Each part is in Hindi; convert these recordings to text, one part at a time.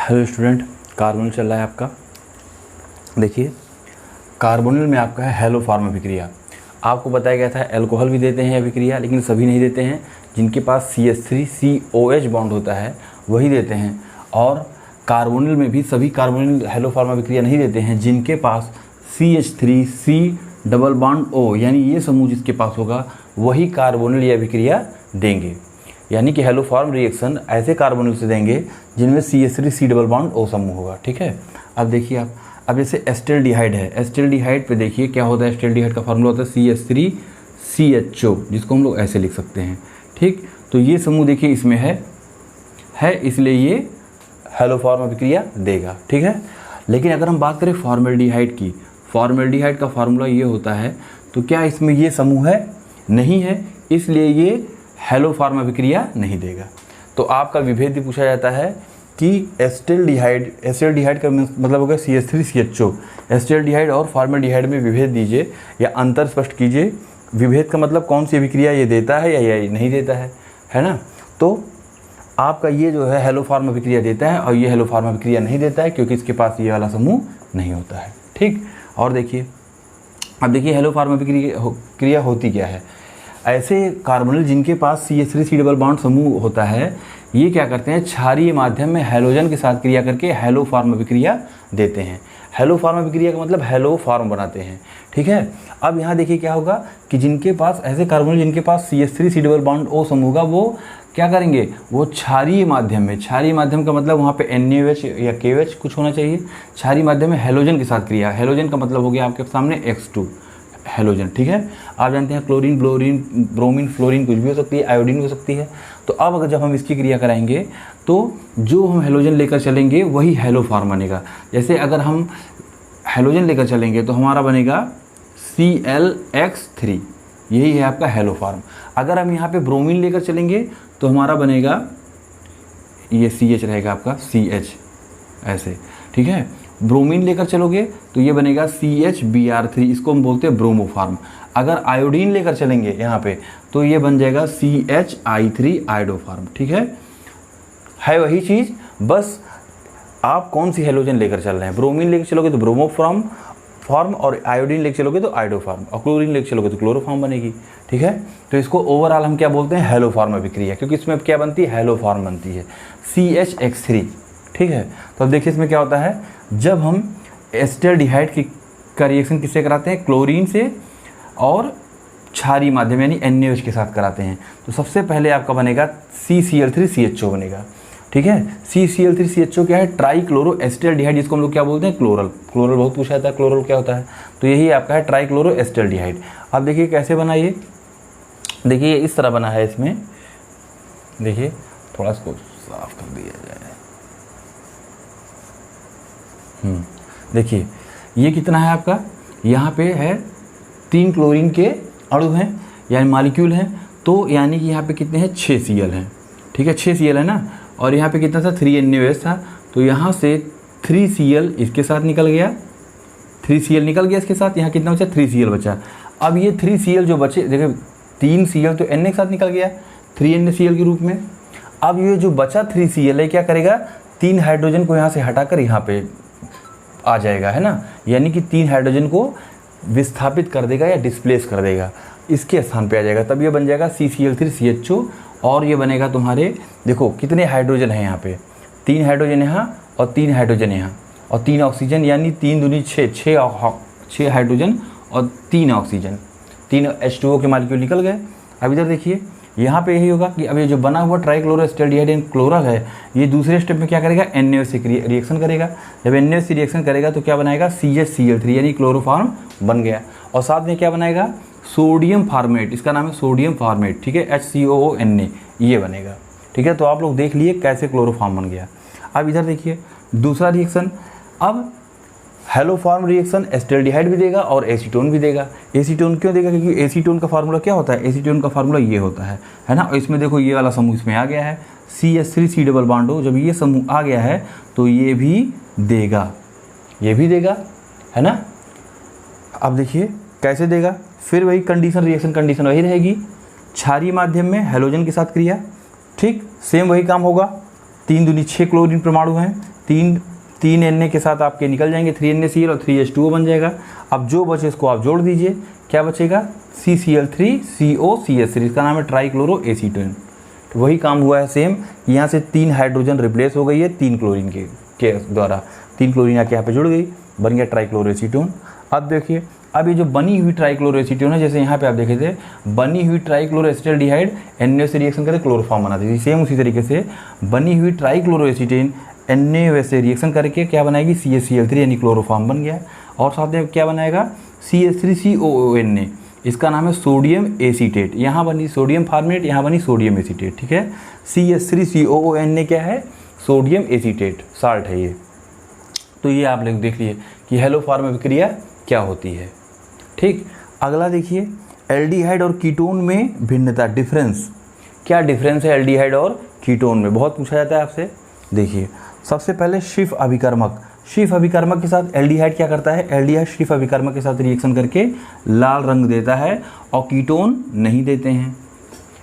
हेलो स्टूडेंट, कार्बोनिल चल रहा है आपका। देखिए, कार्बोनिल में आपका है हेलोफॉर्म अभिक्रिया। आपको बताया गया था अल्कोहल भी देते हैं अभिक्रिया, लेकिन सभी नहीं देते हैं। जिनके पास CH3COH बॉन्ड होता है वही देते हैं। और कार्बोनिल में भी सभी कार्बोनिल हेलोफॉर्म अभिक्रिया नहीं देते हैं। जिनके पास CH3C डबल बॉन्ड O यानी ये समूह जिसके पास होगा वही कार्बोनिल ये अभिक्रिया देंगे। यानी कि हेलोफॉर्म रिएक्शन ऐसे कार्बोनिल से देंगे जिनमें CH3C डबल बॉन्ड O समूह होगा। ठीक है, अब देखिए आप, अब जैसे एस्टेल्डिहाइड है, एस्टेल्डिहाइड पे देखिए क्या होता है। एस्टेल्डिहाइड का फार्मूला होता है CH3CHO, जिसको हम लोग ऐसे लिख सकते हैं। ठीक, तो ये समूह देखिए इसमें है इसलिए ये हेलोफॉर्म अभिक्रिया देगा। ठीक है, लेकिन अगर हम बात करें फॉर्मेल्डिहाइड की, फॉर्मेल्डिहाइड का फार्मूला ये होता है, तो क्या इसमें ये समूह है? नहीं है, इसलिए ये हेलोफॉर्म अभिक्रिया नहीं देगा। तो आपका विभेद भी पूछा जाता है कि एस्टेल्डिहाइड का मतलब होगा CH3CHO। एस्टेल्डिहाइड और फॉर्मेल्डिहाइड में विभेद दीजिए या अंतर स्पष्ट कीजिए। विभेद का मतलब कौन सी अभिक्रिया ये देता है या ये नहीं देता है ना। तो आपका ये जो है हेलोफॉर्म अभिक्रिया देता है और ये हेलोफॉर्म अभिक्रिया नहीं देता है, क्योंकि इसके पास ये वाला समूह नहीं होता है। ठीक, और देखिए, अब देखिए हेलोफॉर्म अभिक्रिया होती क्या है। ऐसे कार्बोनिल जिनके पास CH3C डबल बॉन्ड समूह होता है, ये क्या करते हैं, क्षारीय माध्यम में हैलोजन के साथ क्रिया करके हेलोफॉर्म अभिक्रिया देते हैं। हेलोफॉर्म अभिक्रिया का मतलब हेलोफॉर्म बनाते हैं। ठीक है, अब यहाँ देखिए क्या होगा कि जिनके पास ऐसे कार्बोनिल जिनके पास CH3C डबल बॉन्ड O समूह होगा, वो क्या करेंगे, वो क्षारीय माध्यम में, क्षारीय माध्यम का मतलब वहाँ पे NaOH या KOH कुछ होना चाहिए। क्षारीय माध्यम में हैलोजन के साथ क्रिया, हैलोजन का मतलब हो गया आपके सामने X2 हेलोजन। ठीक है, आप जानते हैं क्लोरीन, ब्लोरीन, ब्रोमीन, फ्लोरीन कुछ भी हो सकती है, आयोडीन हो सकती है। तो अब अगर जब हम इसकी क्रिया कराएंगे तो जो हम हेलोजन लेकर चलेंगे वही हेलोफॉर्म बनेगा। जैसे अगर हम हेलोजन लेकर चलेंगे तो हमारा बनेगा ClX3, यही है आपका हेलोफॉर्म। अगर हम यहाँ पे ब्रोमीन लेकर चलेंगे तो हमारा बनेगा ये CH रहेगा आपका CH ऐसे। ठीक है, ब्रोमीन लेकर चलोगे तो ये बनेगा CHBr3, इसको हम बोलते हैं ब्रोमोफॉर्म। अगर आयोडीन लेकर चलेंगे यहाँ पे तो ये बन जाएगा CHI3 आयोडोफॉर्म। ठीक है वही चीज़, बस आप कौन सी हेलोजन लेकर चल रहे हैं। ब्रोमीन लेकर चलोगे तो ब्रोमोफॉर्म और आयोडीन लेकर चलोगे तो आयोडोफॉर्म, और क्लोरीन लेकर चलोगे तो क्लोरोफॉर्म बनेगी। ठीक है, तो इसको ओवरऑल हम क्या बोलते हैं, हेलोफॉर्म अभिक्रिया, क्योंकि इसमें क्या बनती है, हेलोफॉर्म बनती है CHX3। ठीक है, तो अब देखिए इसमें क्या होता है, जब हम एस्टेल्डिहाइड का रिएक्शन किससे कराते हैं, क्लोरीन से और क्षारीय माध्यम यानी NaOH के साथ कराते हैं, तो सबसे पहले आपका बनेगा CCl3CHO बनेगा। ठीक है, CCl3CHO क्या है, ट्राईक्लोरो एस्टेल्डिहाइड, जिसको हम लोग क्या बोलते हैं, क्लोरल। क्लोरल बहुत पूछा जाता है, क्लोरल क्या होता है, तो यही आपका है ट्राईक्लोरो एस्टेल्डिहाइड। अब देखिए कैसे बना ये, देखिए इस तरह बना है। इसमें देखिए थोड़ा इसको साफ कर दिया जाए। देखिए ये कितना है आपका, यहाँ पे है 3 क्लोरीन के अणु हैं यानी मॉलिक्यूल हैं, तो यानी कि यहाँ पे कितने हैं, 6 Cl हैं। ठीक है, 6 Cl है ना, और यहाँ पे कितना था, 3 NaOH था, तो यहाँ से 3 Cl इसके साथ निकल गया, 3 Cl निकल गया इसके साथ, यहाँ कितना बचा, 3 Cl बचा। अब ये 3 Cl जो बचे, देखिए 3 Cl तो Na के साथ निकल गया 3 NaCl के रूप में। अब ये जो बचा 3 Cl है क्या करेगा, 3 हाइड्रोजन को यहाँ से हटाकर यहाँ पे आ जाएगा, है ना, यानी कि 3 हाइड्रोजन को विस्थापित कर देगा या डिस्प्लेस कर देगा, इसके स्थान पे आ जाएगा। तब ये बन जाएगा CCl3CHO, और ये बनेगा तुम्हारे, देखो कितने हाइड्रोजन हैं यहाँ पे, 3 हाइड्रोजन यहाँ और 3 हाइड्रोजन यहाँ और 3 ऑक्सीजन, यानी 3 दूनी 6 हाइड्रोजन और 3 ऑक्सीजन, 3 H2O के मॉलिक्यूल निकल गए। अब इधर देखिए यहाँ पे यही होगा कि अब ये जो बना हुआ ट्राईक्लोरो एस्टेल्डिहाइड एंड क्लोरल है, ये दूसरे स्टेप में क्या करेगा, NaOH से रिएक्शन करेगा। जब NaOH से रिएक्शन करेगा तो क्या बनाएगा, CHCl3 यानी क्लोरोफॉर्म बन गया, और साथ में क्या बनाएगा, सोडियम फार्मेट, इसका नाम है सोडियम फार्मेट। ठीक है, HCOONA ये बनेगा। ठीक है, तो आप लोग देख लिए कैसे क्लोरोफॉर्म बन गया। अब इधर देखिए दूसरा रिएक्शन, अब हेलोफॉर्म रिएक्शन एस्टेल्डिहाइड भी देगा और एसीटोन भी देगा। एसीटोन क्यों देगा, क्योंकि एसीटोन का फार्मूला क्या होता है, एसीटोन का फार्मूला ये होता है ना। और इसमें देखो ये वाला समूह इसमें आ गया है CH3C डबल बॉन्ड O, जब ये समूह आ गया है तो ये भी देगा, ये भी देगा, है ना। अब देखिए कैसे देगा, फिर वही कंडीशन, रिएक्शन कंडीशन वही रहेगी, क्षारीय माध्यम में हेलोजन के साथ क्रिया। ठीक, सेम वही काम होगा, 3 दूनी 6 क्लोरीन परमाणु हैं, तीन Na के साथ आपके निकल जाएंगे 3NaCl और 3H2O बन जाएगा। अब जो बचे इसको आप जोड़ दीजिए, क्या बचेगा CCl3COCH3, इसका नाम है ट्राइक्लोरो एसीटोन। तो वही काम हुआ है सेम, यहाँ से 3 हाइड्रोजन रिप्लेस हो गई है 3 क्लोरीन के द्वारा, 3 क्लोरीन आके यहाँ पे जुड़ गई, बन गया ट्राइक्लोरो एसीटोन। अब देखिए, अब ये जो बनी हुई ट्राइक्लोरो एसीटोन है, जैसे यहाँ पे आप देखे थे बनी हुई ट्राइक्लोरो एसिटाल्डिहाइड Na से रिएक्शन करके क्लोरोफॉर्म बनाती थी, सेम उसी तरीके से बनी हुई ट्राइक्लोरो एसीटेन Na से रिएक्शन करके क्या बनाएगी CaCl3 यानी क्लोरोफॉर्म बन गया। और साथ में क्या बनाएगा CH3COONA, इसका नाम है सोडियम एसीटेट, यहाँ बनी सोडियम फार्मेट, यहाँ बनी सोडियम एसीटेट, ठीक है। CH3COONA क्या है, सोडियम एसीटेट साल्ट है ये। तो ये आप लोग देख लिए कि हेलोफॉर्म अभिक्रिया क्या होती है, ठीक। अगला देखिए, एल्डिहाइड और कीटोन में भिन्नता, डिफरेंस, क्या डिफरेंस है एल्डिहाइड और कीटोन में, बहुत पूछा जाता है आपसे। देखिए, सबसे पहले शीफ अभिकर्मक, शीफ अभिकर्मक के साथ एल्डिहाइड क्या करता है, एल्डिहाइड शीफ अभिकर्मक के साथ रिएक्शन करके लाल रंग देता है और कीटोन नहीं देते हैं।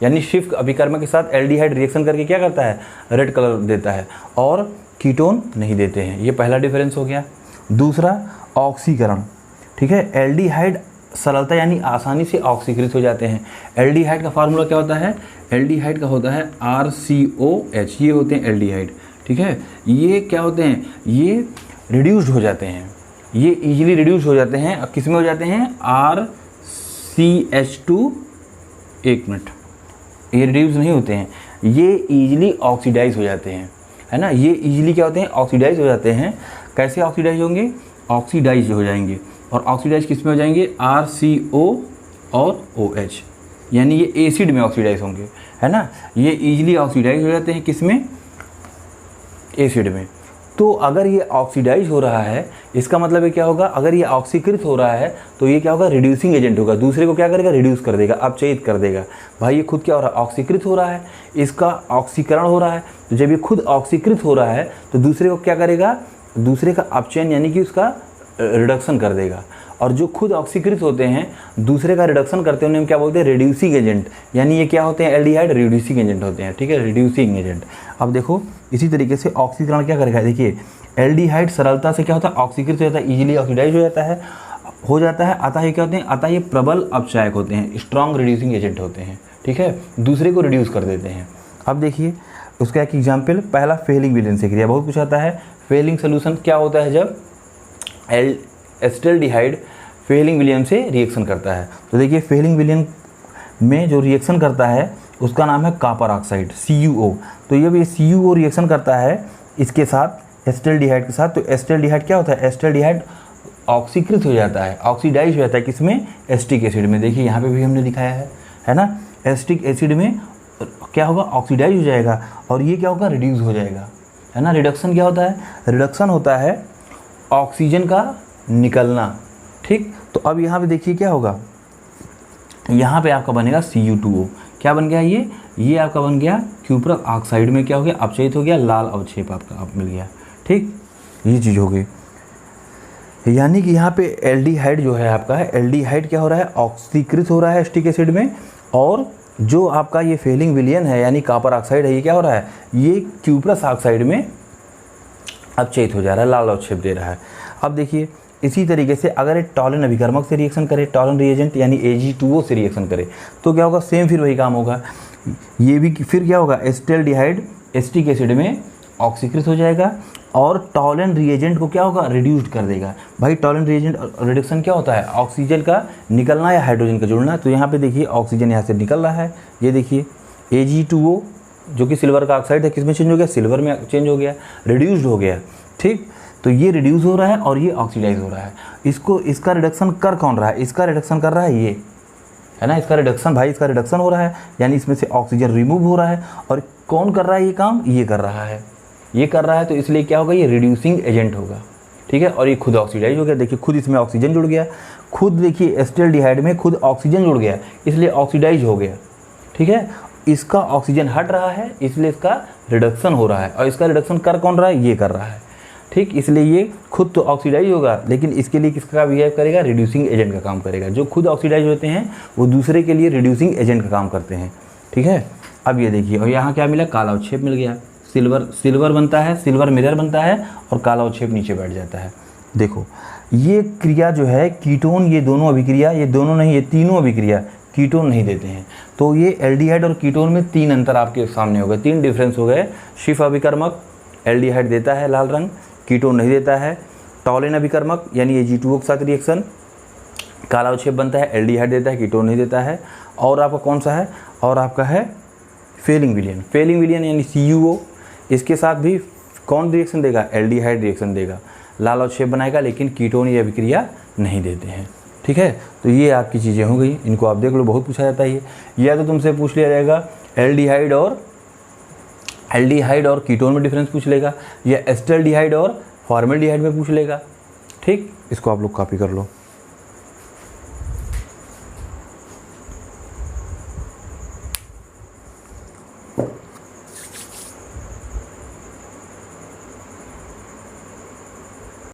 यानी शीफ अभिकर्मक के साथ एल्डिहाइड रिएक्शन करके क्या करता है, रेड कलर देता है और कीटोन नहीं देते हैं, ये पहला डिफरेंस हो गया। दूसरा, ऑक्सीकरण, ठीक है। एल्डिहाइड सरलता यानी आसानी से ऑक्सीकृत हो जाते हैं। एल्डिहाइड का फार्मूला क्या होता है, एल्डिहाइड का होता है RCOH, ये होते हैं एल्डिहाइड, ठीक है। ये क्या होते हैं, ये रिड्यूस्ड हो जाते हैं, ये इजीली रिड्यूस हो जाते हैं। अब किस में हो जाते हैं, RCH2, एक मिनट, ये रिड्यूस नहीं होते हैं, ये इजीली ऑक्सीडाइज हो जाते हैं, है ना। ये इजीली क्या होते हैं, ऑक्सीडाइज हो जाते हैं। कैसे ऑक्सीडाइज होंगे, ऑक्सीडाइज हो जाएंगे, और ऑक्सीडाइज किस में हो जाएंगे, RCO और OH, यानी ये एसिड में ऑक्सीडाइज होंगे, है ना। ये इजीली ऑक्सीडाइज हो जाते हैं किस में, एसिड में। तो अगर ये ऑक्सीडाइज हो रहा है, इसका मतलब ये क्या होगा, अगर ये ऑक्सीकृत हो रहा है तो ये क्या होगा, रिड्यूसिंग एजेंट होगा, दूसरे को क्या करेगा, रिड्यूस कर देगा, अपचयित कर देगा। भाई ये खुद क्या हो रहा है, ऑक्सीकृत हो रहा है, इसका ऑक्सीकरण हो रहा है। तो जब ये खुद ऑक्सीकृत हो रहा है तो दूसरे को क्या करेगा, दूसरे का अपचयन यानी कि उसका रिडक्शन कर देगा। और जो खुद ऑक्सीकृत होते हैं दूसरे का रिडक्शन करते हैं उन्हें हम क्या बोलते हैं, रिड्यूसिंग एजेंट, यानी ये क्या होते हैं, एल्डिहाइड रिड्यूसिंग एजेंट होते हैं, ठीक है, रिड्यूसिंग एजेंट। अब देखो इसी तरीके से ऑक्सीकरण क्या करेगा, देखिए एल्डिहाइड सरलता से क्या होता है, ऑक्सीकृत हो जाता है, इजीली ऑक्सीडाइज हो जाता है, अतः ये क्या होते हैं, अतः ये प्रबल अपचायक होते हैं, स्ट्रॉन्ग रिड्यूसिंग एजेंट होते हैं, ठीक है, दूसरे को रिड्यूस कर देते हैं। अब देखिए उसका एक एग्जाम्पल, पहला फेलिंग विलयन से क्रिया, बहुत कुछ आता है। फेलिंग सोल्यूशन क्या होता है, जब एसिटाल्डिहाइड फेलिंग विलयन से रिएक्शन करता है। तो देखिए फेलिंग विलयन में जो रिएक्शन करता है उसका नाम है कॉपर ऑक्साइड, CuO। तो जब ये CuO रिएक्शन करता है इसके साथ एसिटाल्डिहाइड के साथ, तो एसिटाल्डिहाइड क्या होता है, एसिटाल्डिहाइड ऑक्सीकृत हो जाता है, ऑक्सीडाइज हो जाता है किसमें, एसिटिक एसिड में। देखिए यहाँ पे भी हमने दिखाया है ना, एसिटिक एसिड में क्या होगा, ऑक्सीडाइज हो जाएगा और ये क्या होगा, रिड्यूस हो जाएगा, है ना। रिडक्शन क्या होता है, रिडक्शन होता है ऑक्सीजन का निकलना, ठीक। तो अब यहाँ पे देखिए क्या होगा, यहाँ पे आपका बनेगा Cu2O, क्या बन गया, ये आपका बन गया क्यूप्रस ऑक्साइड में क्या हो गया, अपचयित हो गया, लाल अवक्षेप आपका आप मिल गया, ठीक, ये चीज़ हो गई। यानी कि यहाँ पे एल्डिहाइड जो है आपका है, एल्डिहाइड क्या हो रहा है, ऑक्सीकृत हो रहा है एसिटिक एसिड में, और जो आपका ये फेलिंग विलयन है यानी कॉपर ऑक्साइड है, ये क्या हो रहा है, ये क्यूप्रस ऑक्साइड में अपचयित हो जा रहा है, लाल अवक्षेप दे रहा है। अब देखिए इसी तरीके से अगर एक टॉलन अभिकर्मक से रिएक्शन करे, टॉलन रिएजेंट यानी Ag2O से रिएक्शन करे, तो क्या होगा, सेम फिर वही काम होगा। ये भी फिर क्या होगा, एसिटाल्डिहाइड एसिटिक एसिड में ऑक्सीकृत हो जाएगा और टॉलन रिएजेंट को क्या होगा, रिड्यूस्ड कर देगा। भाई टॉलन रिएजेंट रिडक्शन क्या होता है, ऑक्सीजन का निकलना या हाइड्रोजन का जुड़ना। तो यहाँ पे देखिए ऑक्सीजन यहाँ से निकल रहा है, ये देखिए Ag2O जो कि सिल्वर का ऑक्साइड है, किस में चेंज हो गया, सिल्वर में चेंज हो गया, रिड्यूस्ड हो गया, ठीक। तो ये रिड्यूस हो रहा है और ये ऑक्सीडाइज हो रहा है। इसका रिडक्शन कर कौन रहा है, इसका रिडक्शन कर रहा है ये, है ना, इसका रिडक्शन, भाई इसका रिडक्शन हो रहा है, यानी इसमें से ऑक्सीजन रिमूव हो रहा है। और कौन कर रहा है ये काम, ये कर रहा है, ये कर रहा है, तो इसलिए क्या होगा, ये रिड्यूसिंग एजेंट होगा, ठीक है। और ये खुद ऑक्सीडाइज हो गया, देखिए खुद इसमें ऑक्सीजन जुड़ गया, खुद देखिए एसिटाल्डिहाइड में खुद ऑक्सीजन जुड़ गया, इसलिए ऑक्सीडाइज हो गया, ठीक है। इसका ऑक्सीजन हट रहा है इसलिए इसका रिडक्शन हो रहा है, और इसका रिडक्शन कर कौन रहा है, ये कर रहा है, ठीक। इसलिए ये खुद तो ऑक्सीडाइज होगा, लेकिन इसके लिए किसका बिहेव करेगा, रिड्यूसिंग एजेंट का काम करेगा। जो खुद ऑक्सीडाइज होते हैं वो दूसरे के लिए रिड्यूसिंग एजेंट का काम करते हैं, ठीक है। अब ये देखिए, और यहाँ क्या मिला, काला अवक्षेप मिल गया, सिल्वर बनता है, सिल्वर मिरर बनता है और काला अवक्षेप नीचे बैठ जाता है। देखो ये क्रिया जो है कीटोन, ये दोनों अभिक्रिया, ये दोनों नहीं, ये तीनों अभिक्रिया कीटोन नहीं देते हैं। तो ये एल्डिहाइड और कीटोन में 3 अंतर आपके सामने हो गए, 3 डिफरेंस हो गए। शिफ अभिकर्मक एल्डिहाइड देता है लाल रंग, कीटोन नहीं देता है। टॉलिन अभिकर्मक यानी Ag2O के साथ रिएक्शन काला अवक्षेप बनता है, एल्डिहाइड देता है, कीटोन नहीं देता है। और आपका कौन सा है, और आपका है फेलिंग विलियन। फेलिंग विलियन यानी CuO, इसके साथ भी कौन रिएक्शन देगा, एल्डिहाइड रिएक्शन देगा, लाल अवक्षेप बनाएगा, लेकिन कीटोन ये अभिक्रिया नहीं देते हैं। ठीक है, तो ये आपकी चीज़ें हो गई, इनको आप देख लो, बहुत पूछा जाता है ये। या तो तुमसे पूछ लिया जाएगा एल्डिहाइड और कीटोन में डिफरेंस पूछ लेगा, या एस्टल्डिहाइड और फॉर्मेल्डिहाइड में पूछ लेगा। ठीक, इसको आप लोग कॉपी कर लो।